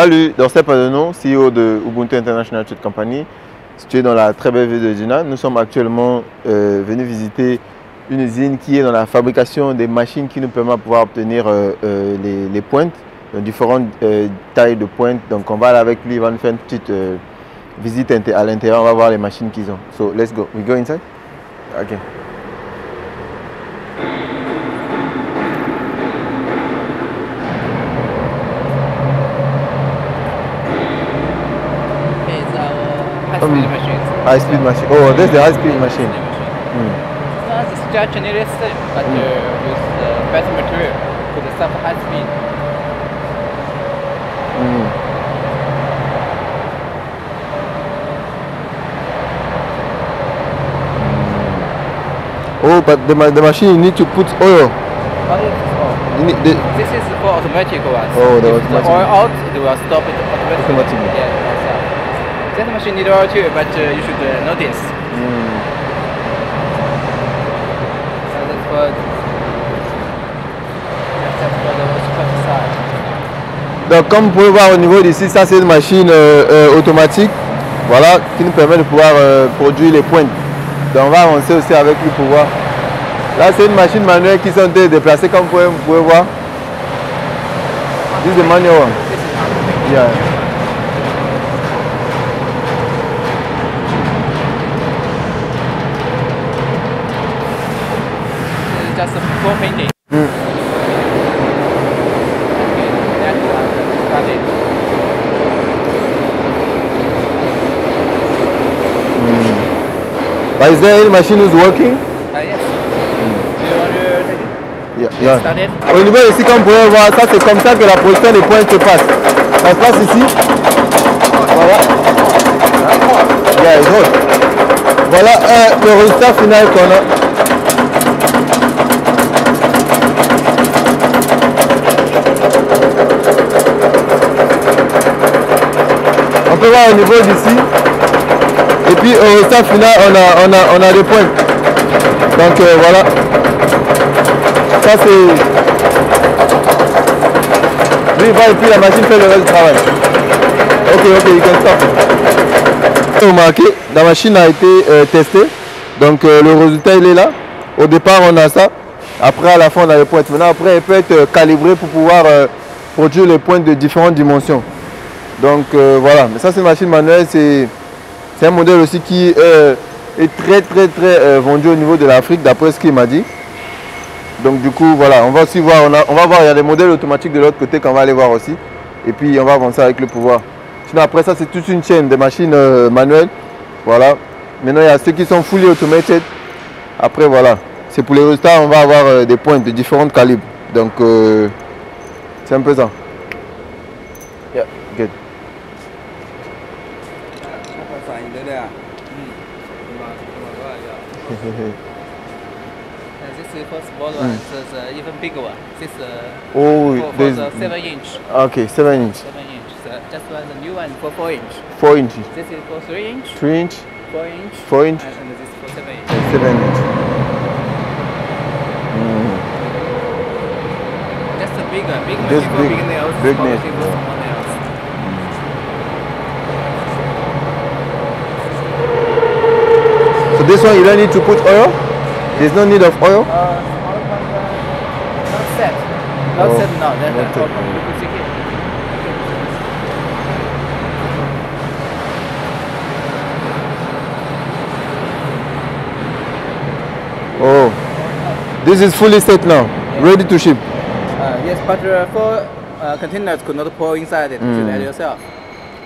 Salut, Dorsey Padenon, CEO de Ubuntu International Trade Company, situé dans la très belle ville de Djina. Nous sommes actuellement venus visiter une usine qui est dans la fabrication des machines qui nous permettent de pouvoir obtenir les pointes, différentes tailles de pointes. Donc on va aller avec lui, il va nous faire une petite visite à l'intérieur, on va voir les machines qu'ils ont. So let's go. We go inside? Okay. High-speed machines. High-speed machine. Oh, that's the high-speed machine. It's just generated same, but with better material for the super high speed. Oh, but the machine, you need to put oil. You need This is for automatic ones. Oh, the if automatic. the oil out, it will stop it automatically. Automatically. Yeah, that machine need oil too, but you should notice. That's for the super side. Donc comme vous pouvez voir au niveau d'ici, ça c'est une machine automatique, voilà, qui nous permet de pouvoir produire les pointes. Donc on va avancer aussi avec lui pour voir. Là c'est une machine manuelle qui sont déplacées comme vous pouvez voir. This is the manual one. Yeah. Just for painting. But is there any machine who's working? Yes. Do you want to take it? Yeah. Started? Au niveau ici, comme vous pouvez voir, ça c'est comme ça que la production des pointes se passe. Ça se passe ici. Voilà. Yeah, it's hot. Voilà le résultat final qu'on a. On peut voir au niveau d'ici. Et puis au résultat final, on a des points. Donc voilà. Ça c'est... Lui il va et puis la machine fait le reste du travail. Ok, you can stop. Remarquez, la machine a été testée. Donc le résultat il est là. Au départ on a ça. Après à la fin on a les pointes. Maintenant après elle peut être calibrée pour pouvoir produire les pointes de différentes dimensions. Donc voilà. Mais ça c'est une machine manuelle. C'est un modèle aussi qui est très vendu au niveau de l'Afrique d'après ce qu'il m'a dit. Donc du coup voilà, on va aussi voir, on va voir, il y a des modèles automatiques de l'autre côté qu'on va aller voir aussi. Et puis on va avancer avec le pouvoir. Sinon après ça c'est toute une chaîne de machines manuelles. Voilà. Maintenant il y a ceux qui sont fully automated. Après voilà, c'est pour les résultats, on va avoir des pointes de différents calibres. Donc c'est un peu ça. Yeah, good. This is for small one, there's an even bigger one. This is Oh, for the 7-inch. Okay, 7 inch. 7-inch. Just one, the new one for 4-inch. 4 inches. This is for 3-inch, 3 inch. 4-inch, 4 inch. and this is for 7-inch. 7 inch. Just a big one, big one. Just Big, big- big nails, big small nails. machine for small nails. So this one you don't need to put oil? There's no need of oil? Not set. Not Oh, set now. That's not the set. problem. You can see here. Oh, this is fully set now, ready to ship. Yes, but for containers could not pour inside it. You should add yourself.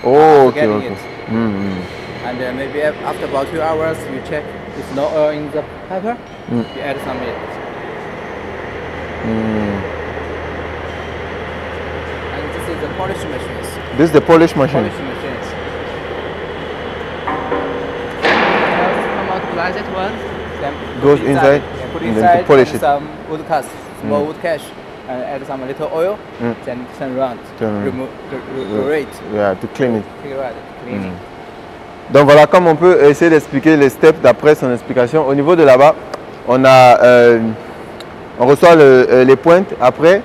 Oh, After okay, getting okay. it. And maybe after about 2 hours, you check if no oil in the pepper, you add some in. And this is the polish machines. This is the polish machine. Polish machines. Come out plastic one. Then Goes put inside, Yeah, put and then inside to polish and it. some wood cuts, small wood cash, and add some little oil. Then turn around. Turn around. Remove, grate. Yeah, to clean it. Take it right. Cleaning. Donc voilà, comme on peut essayer d'expliquer les steps d'après son explication. Au niveau de là-bas, on reçoit les pointes. Après,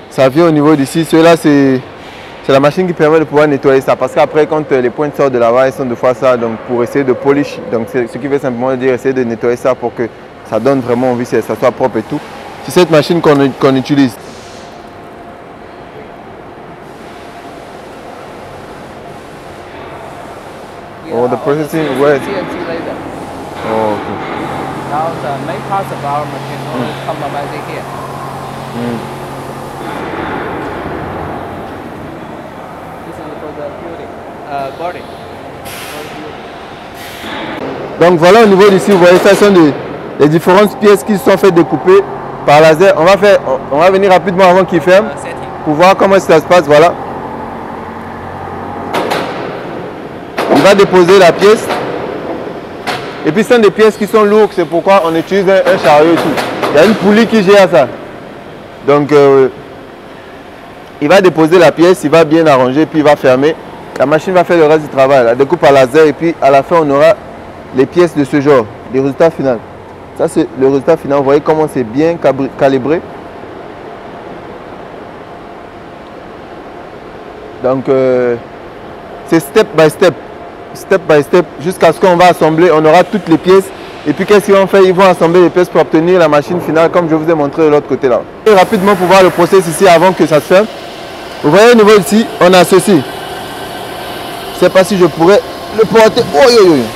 ça vient au niveau d'ici. Ceux-là, c'est C'est la machine qui permet de pouvoir nettoyer ça. Parce qu'après, quand les pointes sortent de là-bas, elles sont 2 fois ça. Donc pour essayer de polish. Donc c'est ce qui veut simplement dire essayer de nettoyer ça pour que ça donne vraiment envie, que ça soit propre et tout. C'est cette machine qu'on utilise. Oh, the processing where? CNC laser. Oh, okay. Now the main parts of our machine only come by here. This is for the building, body. Donc voilà, au niveau d'ici, vous voyez, ça sont les différentes pièces qui sont faites découper par laser. On va venir rapidement avant qu'il ferme pour voir comment ça se passe. Voilà. Il va déposer la pièce. Et puis ce sont des pièces qui sont lourdes, c'est pourquoi on utilise un chariot et tout. Il y a une poulie qui gère ça. Donc il va déposer la pièce, il va bien arranger, puis il va fermer. La machine va faire le reste du travail, la découpe à laser, et puis à la fin on aura les pièces de ce genre, les résultats finaux. Ça c'est le résultat final, vous voyez comment c'est bien calibré. Donc c'est step by step, jusqu'à ce qu'on va assembler, on aura toutes les pièces. Et puis qu'est-ce qu'ils vont faire? Ils vont assembler les pièces pour obtenir la machine finale comme je vous ai montré de l'autre côté là. Et rapidement pour voir le process ici avant que ça se ferme. Vous voyez au niveau ici, on a ceci. Je ne sais pas si je pourrais le porter. Oh,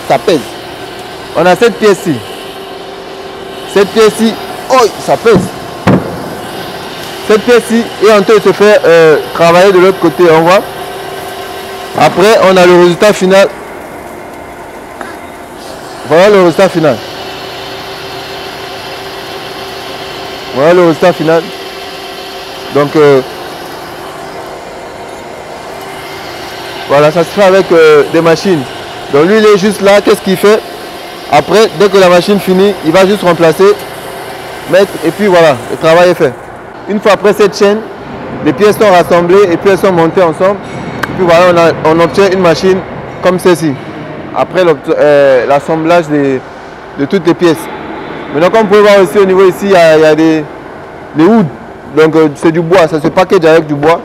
ça pèse. On a cette pièce-ci. Cette pièce-ci, oh, ça pèse. Cette pièce-ci est en train de se faire travailler de l'autre côté, on voit. Après, on a le résultat final. Voilà le résultat final. Voilà le résultat final. Donc, voilà, ça se fait avec des machines. Donc, lui, il est juste là. Qu'est-ce qu'il fait? Après, dès que la machine finit, il va juste remplacer, mettre, et puis voilà, le travail est fait. Une fois après cette chaîne, les pièces sont rassemblées et puis elles sont montées ensemble. Et puis voilà, on obtient une machine comme celle-ci. Après l'assemblage de toutes les pièces. Maintenant, comme vous pouvez voir aussi au niveau ici, il y a des hoods. Donc c'est du bois, ça se package avec du bois.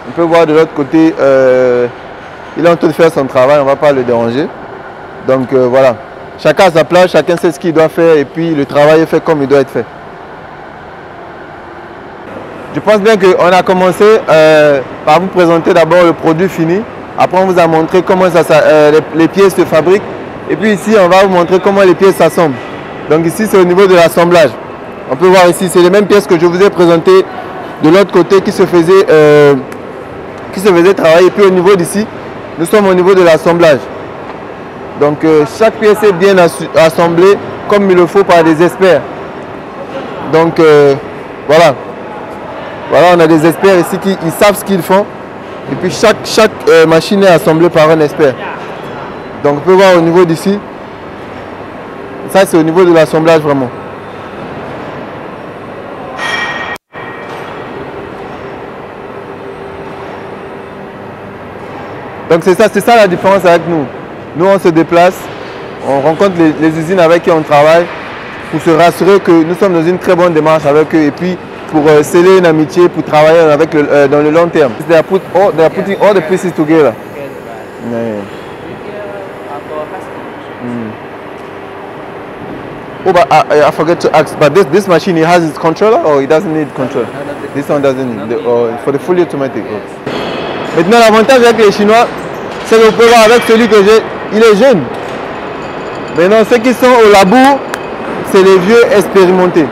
On peut voir de l'autre côté, il est en train de faire son travail, on ne va pas le déranger. Donc voilà, chacun à sa place, chacun sait ce qu'il doit faire et puis le travail est fait comme il doit être fait. Je pense bien qu'on a commencé par vous présenter d'abord le produit fini. Après, on vous a montré comment les pièces se fabriquent. Et puis ici, on va vous montrer comment les pièces s'assemblent. Donc ici, c'est au niveau de l'assemblage. On peut voir ici, c'est les mêmes pièces que je vous ai présentées de l'autre côté qui se faisaient travailler. Et puis au niveau d'ici, nous sommes au niveau de l'assemblage. Donc chaque pièce est bien assemblée comme il le faut par des experts. Donc voilà. Voilà, on a des experts ici qui savent ce qu'ils font. Et puis chaque machine est assemblée par un expert. Donc on peut voir au niveau d'ici. Ça c'est au niveau de l'assemblage vraiment. Donc c'est ça la différence avec nous. Nous on se déplace, on rencontre les usines avec qui on travaille pour se rassurer que nous sommes dans une très bonne démarche avec eux et puis pour sceller une amitié, pour travailler avec dans le long terme. They are putting all the pieces together. Yeah. Oh, but I forgot to ask, but this machine, it has its controller or it doesn't need control? This one doesn't need, for the fully automatic. Maintenant, l'avantage avec les Chinois, c'est que vous pouvez voir avec celui que j'ai, il est jeune. Maintenant, ceux qui sont au labo, c'est les vieux expérimentés.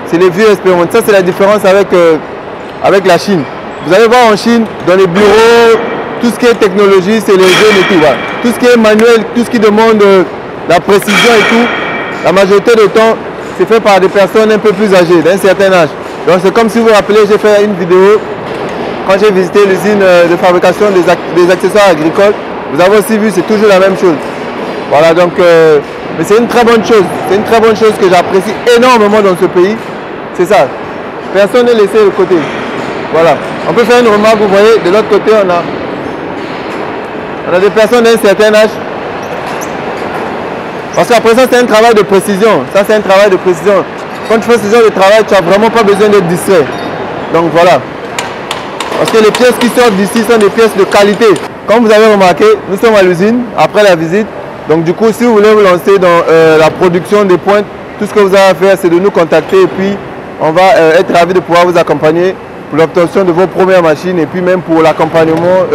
C'est les vieux expérimentés. Ça, c'est la différence avec la Chine. Vous allez voir en Chine, dans les bureaux, tout ce qui est technologie, c'est les jeunes et tout. Voilà. Tout ce qui est manuel, tout ce qui demande la précision et tout, la majorité du temps, c'est fait par des personnes un peu plus âgées, d'un certain âge. Donc c'est comme si vous vous rappelez, j'ai fait une vidéo quand j'ai visité l'usine de fabrication des accessoires agricoles. Vous avez aussi vu, c'est toujours la même chose. Voilà, donc, mais c'est une très bonne chose. C'est une très bonne chose que j'apprécie énormément dans ce pays. C'est ça. Personne n'est laissé de côté. Voilà. On peut faire une remarque, vous voyez, de l'autre côté, on a des personnes d'un certain âge. Parce qu'après ça, c'est un travail de précision. Ça, c'est un travail de précision. Quand tu fais ce genre de travail, tu n'as vraiment pas besoin d'être distrait. Donc voilà. Parce que les pièces qui sortent d'ici sont des pièces de qualité. Comme vous avez remarqué, nous sommes à l'usine après la visite. Donc du coup, si vous voulez vous lancer dans la production des pointes, tout ce que vous avez à faire, c'est de nous contacter et puis on va être ravis de pouvoir vous accompagner pour l'obtention de vos premières machines et puis même pour l'accompagnement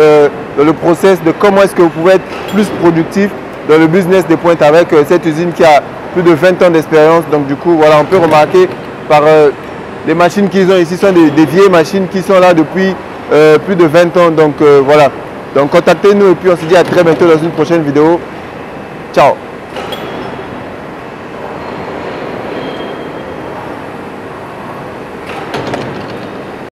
dans le process de comment est-ce que vous pouvez être plus productif dans le business des pointes avec cette usine qui a plus de 20 ans d'expérience. Donc du coup, voilà, on peut remarquer par les machines qu'ils ont ici sont des vieilles machines qui sont là depuis plus de 20 ans. Donc voilà, donc contactez-nous et puis on se dit à très bientôt dans une prochaine vidéo. Ciao.